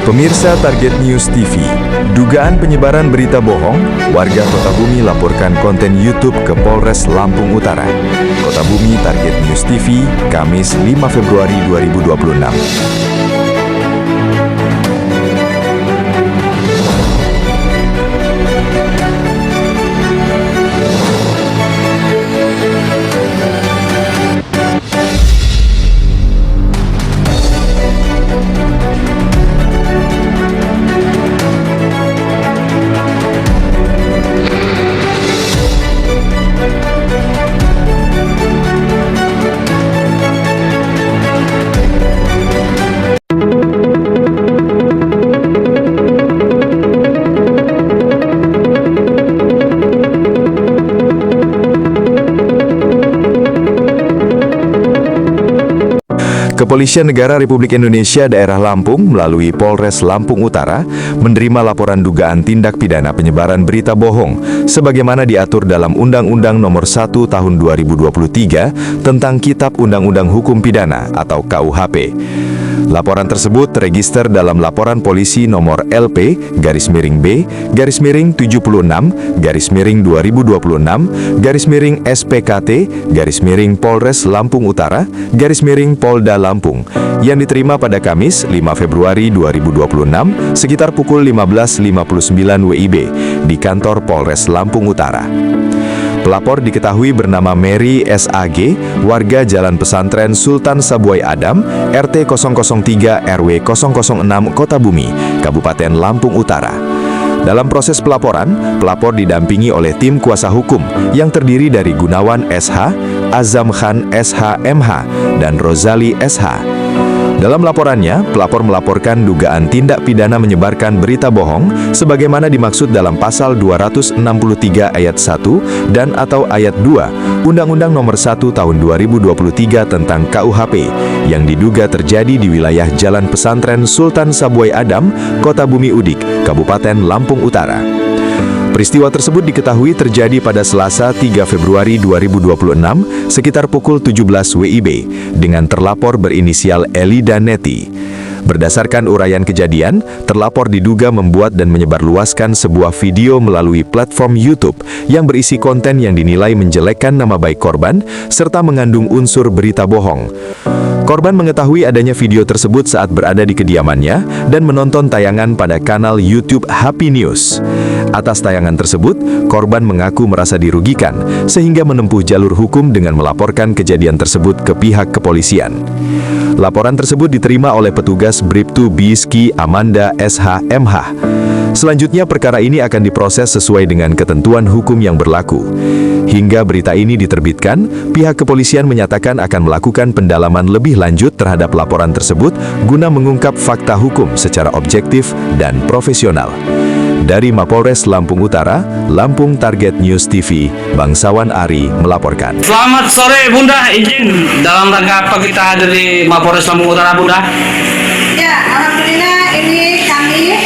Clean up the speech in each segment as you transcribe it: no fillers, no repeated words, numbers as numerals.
Pemirsa Target News TV, dugaan penyebaran berita bohong, warga Kota Bumi laporkan konten YouTube ke Polres Lampung Utara. Kota Bumi Target News TV, Kamis 5 Februari 2026. Kepolisian Negara Republik Indonesia Daerah Lampung melalui Polres Lampung Utara menerima laporan dugaan tindak pidana penyebaran berita bohong sebagaimana diatur dalam Undang-Undang Nomor 1 Tahun 2023 tentang Kitab Undang-Undang Hukum Pidana atau KUHP. Laporan tersebut terregister dalam Laporan Polisi Nomor LP-76-2026-SPKT-Polres Lampung Utara Polda Lampung yang diterima pada Kamis 5 Februari 2026 sekitar pukul 15.59 WIB di kantor Polres Lampung Utara. Pelapor diketahui bernama Mary SAG, warga Jalan Pesantren Sultan Sabuai Adam, RT 003 RW 006 Kota Bumi, Kabupaten Lampung Utara. Dalam proses pelaporan, pelapor didampingi oleh tim kuasa hukum yang terdiri dari Gunawan SH, Azam Khan SH MH, dan Rozali SH. Dalam laporannya, pelapor melaporkan dugaan tindak pidana menyebarkan berita bohong sebagaimana dimaksud dalam pasal 263 ayat 1 dan atau ayat 2 Undang-Undang Nomor 1 Tahun 2023 tentang KUHP yang diduga terjadi di wilayah Jalan Pesantren Sultan Sabuai Adam, Kota Bumi Udik, Kabupaten Lampung Utara. Peristiwa tersebut diketahui terjadi pada Selasa 3 Februari 2026 sekitar pukul 17 WIB dengan terlapor berinisial Eli dan Neti. Berdasarkan uraian kejadian, terlapor diduga membuat dan menyebarluaskan sebuah video melalui platform YouTube yang berisi konten yang dinilai menjelekkan nama baik korban serta mengandung unsur berita bohong. Korban mengetahui adanya video tersebut saat berada di kediamannya dan menonton tayangan pada kanal YouTube Happy News. Atas tayangan tersebut, korban mengaku merasa dirugikan sehingga menempuh jalur hukum dengan melaporkan kejadian tersebut ke pihak kepolisian. Laporan tersebut diterima oleh petugas Bribtu Biski Amanda SH MH. Selanjutnya perkara ini akan diproses sesuai dengan ketentuan hukum yang berlaku. Hingga berita ini diterbitkan, pihak kepolisian menyatakan akan melakukan pendalaman lebih lanjut terhadap laporan tersebut guna mengungkap fakta hukum secara objektif dan profesional. Dari Mapolres Lampung Utara, Lampung Target News TV, Bangsawan Ari melaporkan. Selamat sore Bunda, izin dalam rangka apa kita ada di Mapolres Lampung Utara Bunda? Ya, alhamdulillah ini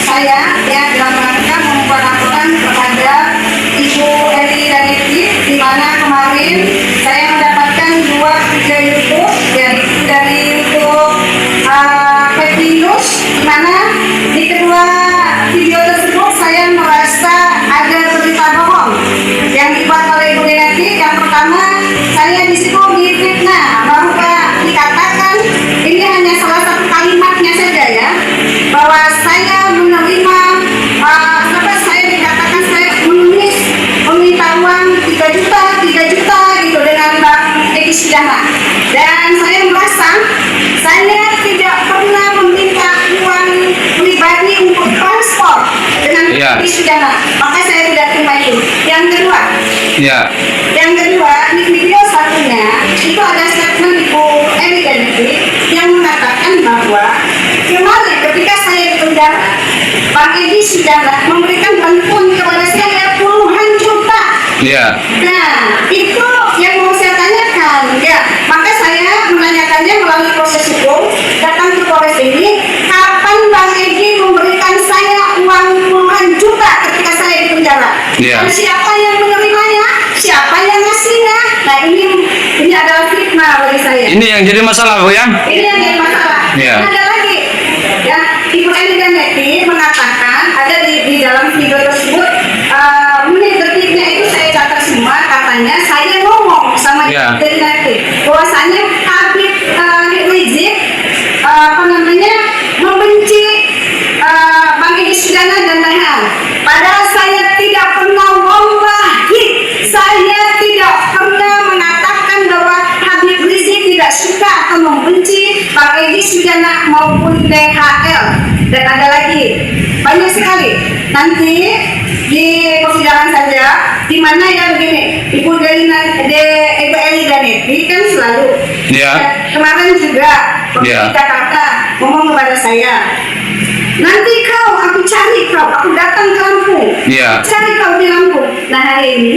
saya dalam rangka membuat laporan kepada Ibu Eli dan Neti, di mana kemarin saya mendapatkan dua video YouTube dari YouTube Happy News, di mana di kedua video tersebut saya merasa ada berita bohong yang dibuat oleh Ibu Neti. Yang pertama, saya di situ difitnah bahwa dikatakan ini hanya salah satu kalimatnya saja ya, bahwa saya menerima saya dikatakan saya menulis meminta uang 3 juta gitu dengan Mbak Egi Sudana, dan saya merasa saya tidak pernah meminta uang pribadi untuk transport dengan Egi Sudana, maka saya tidak terima itu. Yang kedua, di video satunya itu ada statement Ibu Eli dan Neti yang mengatakan bahwa kemarin ketika saya di penjara, Pak Egi Sudana memberikan bantuan kepada saya puluhan juta. Nah, itu yang mau saya tanyakan. Ya, maka saya menanyakannya melalui proses hukum, datang ke Polres ini, kapan Bang Egi memberikan saya uang puluhan juta ketika saya di penjara? Dan siapa yang menerimanya? Siapa yang ngasih? ini adalah fitnah bagi saya. Ini yang jadi masalah Bu ya. Ini yang jadi masalah. Iya. Ada lagi, ya Ibu Eni dan Neti mengatakan ada di dalam video tersebut, menit detiknya itu saya catat semua, katanya saya ngomong sama Iya. Ibu Eni dan Neti bahwasanya Habib Rizik membenci Bang Egy Sujana dan lain-lain. Padahal saya tidak pernah wallahi, saya tidak pernah mengatakan bahwa Habib Rizik tidak suka atau membenci Bang Egy Sujana maupun DHL. Dan ada lagi banyak sekali nanti di persidangan saja, di mana yang begini, Ibu Eni dan Neti kan selalu Iya. kemarin juga Iya. Jakarta ngomong kepada saya, nanti aku cari kau, aku datang ke Lampung, Iya. cari kau di Lampung. Nah hari ini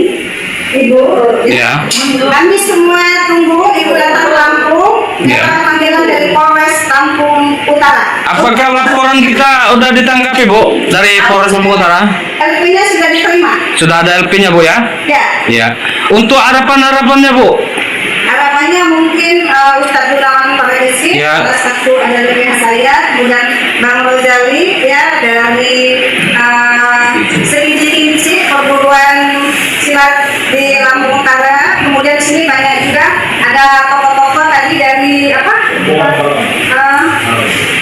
Ibu, Iya. kami semua tunggu Ibu datang ke Lampung, Iya. dapat panggilan dari Polres Lampung Utara. Apakah laporan kita udah ditanggapi Bu dari Polres Lampung Utara? LP-nya sudah diterima. Sudah ada LP-nya Bu ya? Ya, Iya. Untuk harapan-harapannya Bu? harapannya mungkin Ustadz Gunawan Paradisi, Ya. salah satu ada lebih saya, kemudian Bang Rozali ya dari seinci perguruan silat di Lampung Utara. Kemudian di sini banyak juga ada tokoh-tokoh tadi dari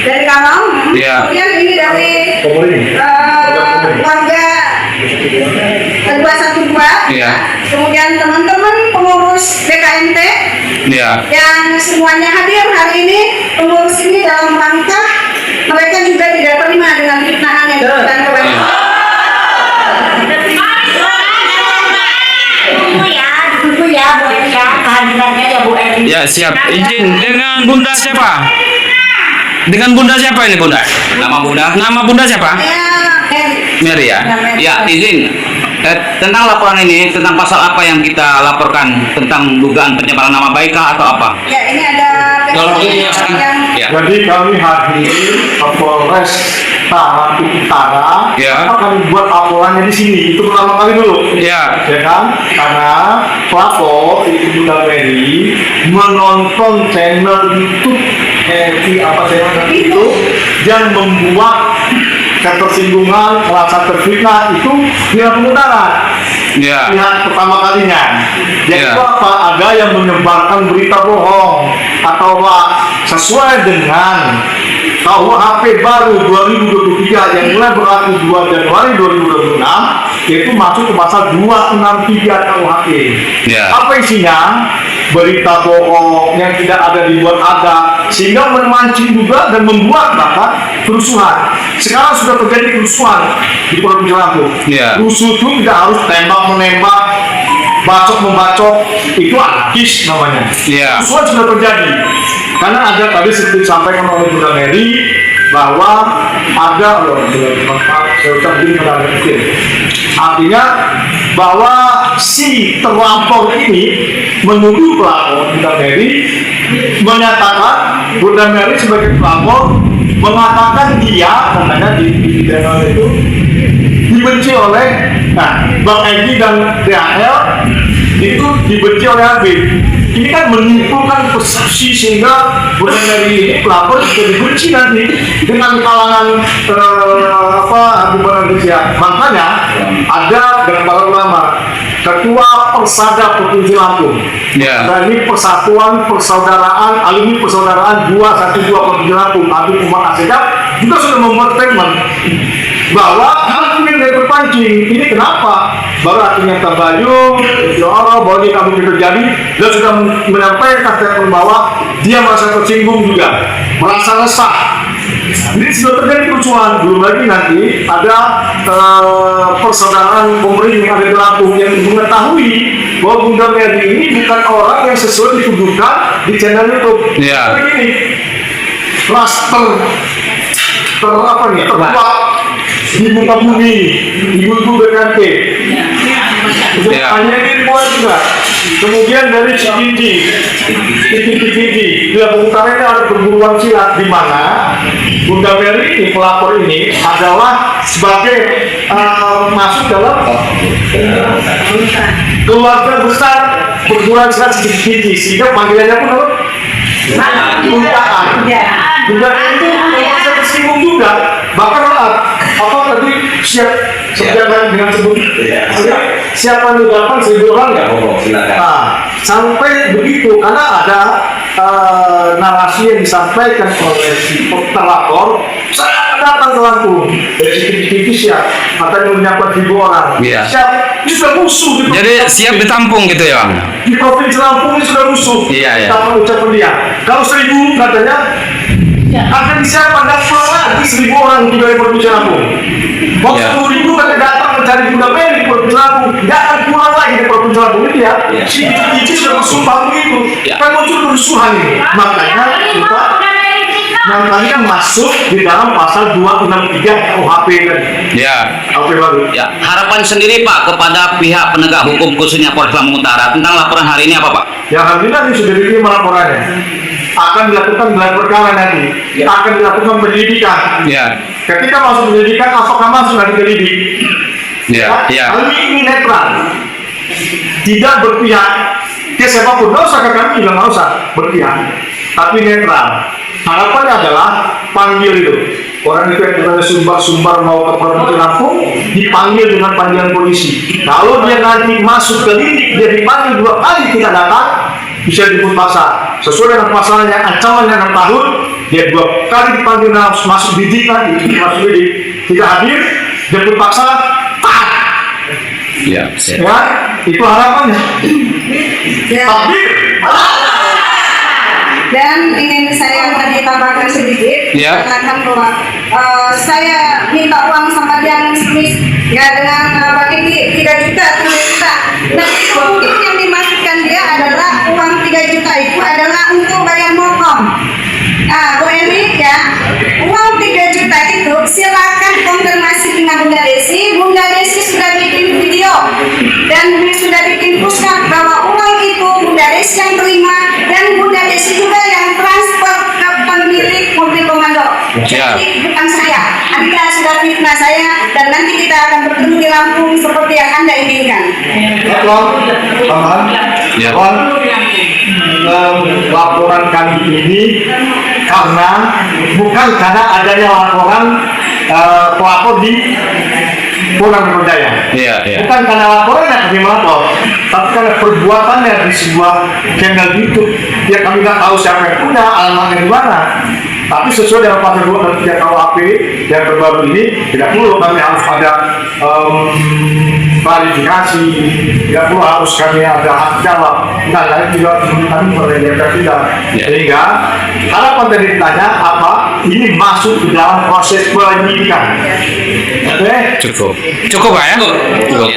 dari Kamau. Ya. Kemudian ini dari warga 212. Ya. Kemudian teman-teman pengurus BKMT Iya. yang semuanya hadir hari ini. Pengurus ini dalam rangka mereka juga tidak terima dengan fitnahan yang dilakukan kepada Ditunggu ya Bu Eni ya, kehadirannya ya Bu Eni. Ya siap. Izin dengan Bunda siapa? Dengan Bunda siapa ini Bunda? Nama Bunda? Nama Bunda siapa? Mary ya. Ya, izin. Tentang laporan ini, tentang pasal apa yang kita laporkan tentang dugaan pencemaran nama baik kah atau apa? Ya ini ada Kalau begitu ya, yang Ya. Jadi kami hari ini ke Polres Lampung Utara, Ya. kami buat laporannya di sini. Itu pertama kali dulu. Ya. Ya kan? Karena pelapor itu Bunda Mary menonton channel YouTube apa channel itu dan membuat ketersinggungan, merasa terfitnah itu di Lampung Utara. Ya. Pihak pertama kalinya. Jadi Ya. apa? Ada yang menyebarkan berita bohong atau sesuai dengan KUHP baru 2023 yang mulai berlaku 2 Januari 2026, yaitu masuk ke pasal 263 KUHP. Ya. Apa isinya? Berita bohong yang tidak ada dibuat ada, sehingga memancing juga dan membuat bahkan kerusuhan. Sekarang sudah terjadi kerusuhan di Provinsi Lampung. Ya. Rusuh itu tidak harus tembak menembak, bacok membacok, itu anarkis namanya. Ya. Kerusuhan sudah terjadi karena ada tadi seperti disampaikan oleh Bunda Mary bahwa ada artinya bahwa si terlapor ini menuduh pelapor Bunda Mary menyatakan Bunda Mary sebagai pelapor mengatakan dia katanya di channel itu dibenci oleh Bang Egy dan DHL itu dibenci oleh Habib. Ini kan menimbulkan persepsi sehingga Bunda Mary ini pelapor juga dibenci nanti dengan kalangan Habib Indonesia. Makanya ada dengan para ulama Ketua Persada Provinsi Lampung. Ya. Dan ini Persatuan Persaudaraan Alumni Persaudaraan 212 Provinsi Lampung, Habib Umar Asegaf juga sudah membuat statement bahwa mungkin dari berpancing ini kenapa baru akhirnya Tabayun, Joro, bahwa ini kamu terjadi dan sudah menyampaikan statement bahwa dia merasa tersinggung juga, merasa resah. Jadi sudah terjadi kerusuhan. Belum lagi nanti ada persaudaraan pemerintah yang ada di Lampung yang mengetahui bahwa Bunda Mary ini bukan orang yang sesuai dituduhkan di channel YouTube. Ya. Tapi ini klaster terkuat di muka bumi, ibu-ibu BKMT. Ya. Hanya ini juga. Kemudian dari Cikidi, di Lampung Utara ini ada perguruan silat di mana Bunda Mary ini pelapor ini adalah sebagai masuk dalam keluarga besar perguruan kurang sedikit sehingga panggilannya pun apa? Buntaan. Buntaan itu bisa tersinggung juga. Bahkan apa tadi siap dengan sebut siapa ucapan 1.000 orang nggak? Nah, sampai begitu karena ada narasi yang disampaikan oleh si terlapor, saya datang ke Lampung dari TV siap, katanya menyiapkan 1.000 orang. Iya. Siap, ini sudah musuh. Jadi siap ditampung gitu ya Bang? Di provinsi Lampung ini sudah musuh. Iya. Tanpa ucapan dia. Kalau 1.000 katanya akan disiapkan dan pulang lagi 1.000 orang untuk dari provinsi Lampung. Waktu Ya. 10.000 kan datang mencari Bunda Mary di provinsi Lampung, nggak akan pulang lagi di provinsi Lampung itu ya. Si itu sudah bersumpah begitu. Ya. Kan muncul kerusuhan ini. Makanya kita yang tadi kan masuk di dalam pasal 263 KUHP kan. Ya. KUHP baru. Ya, harapan sendiri Pak kepada pihak penegak hukum khususnya Polres Lampung Utara tentang laporan hari ini apa Pak? Ya alhamdulillah ini sudah diterima laporannya. Akan dilakukan gelar perkara nanti. Akan dilakukan penyelidikan. Ya. Ketika masuk penyelidikan, apakah masuk nanti penyelidik? Ya. Kami ini netral, tidak berpihak ke siapapun. Nggak usah ke kami juga nggak usah berpihak, tapi netral. Harapannya adalah panggil itu orang itu yang berada sumbar mau ke provinsi Lampung dipanggil dengan panggilan polisi. Kalau dia nanti masuk ke lidik, dia dipanggil 2 kali tidak datang, bisa dijemput paksa sesuai dengan pasalnya ancamannya 6 tahun. Dia 2 kali dipanggil harus masuk lidik nanti, masuk lidik tidak hadir, jemput paksa, taat. Ya. Ya, itu harapannya. Ya. Takbir. Dan ingin saya tadi tambahkan sedikit, Ya. katakan bahwa saya minta uang sama dia Smith ya dengan bagi 3 juta, 3 juta. Nah itu mungkin yang dimaksudkan dia adalah uang 3 juta itu adalah untuk bayar mokom. Bu Eni ya, uang 3 juta itu silakan konfirmasi dengan Bunda Desi. Bunda Desi sudah bikin video dan sudah bikin pusat bahwa uang itu Bunda Desi yang terima dan Bunda Desi juga yang transfer ke pemilik mobil komando. Ya. Jadi bukan saya. Anda sudah fitnah saya dan nanti kita akan bertemu di Lampung seperti yang Anda inginkan. Tambahan. Ya. Laporan kami ini bukan karena adanya laporan pelapor di Polda Metro Jaya. Iya. Bukan karena laporannya kami melapor, tapi karena perbuatannya di sebuah channel YouTube. Ya kami nggak tahu siapa yang punya, alamatnya di mana. Tapi sesuai dengan pasal 2 KUHP yang terbaru ini, tidak perlu kami harus ada klarifikasi, tidak perlu harus kami ada hak jawab. Nah, lain juga kami mereka tidak. Sehingga harapan dari ditanya apa? Ini masuk ke dalam proses penyidikan. Oke? Cukup Pak ya? Cukup.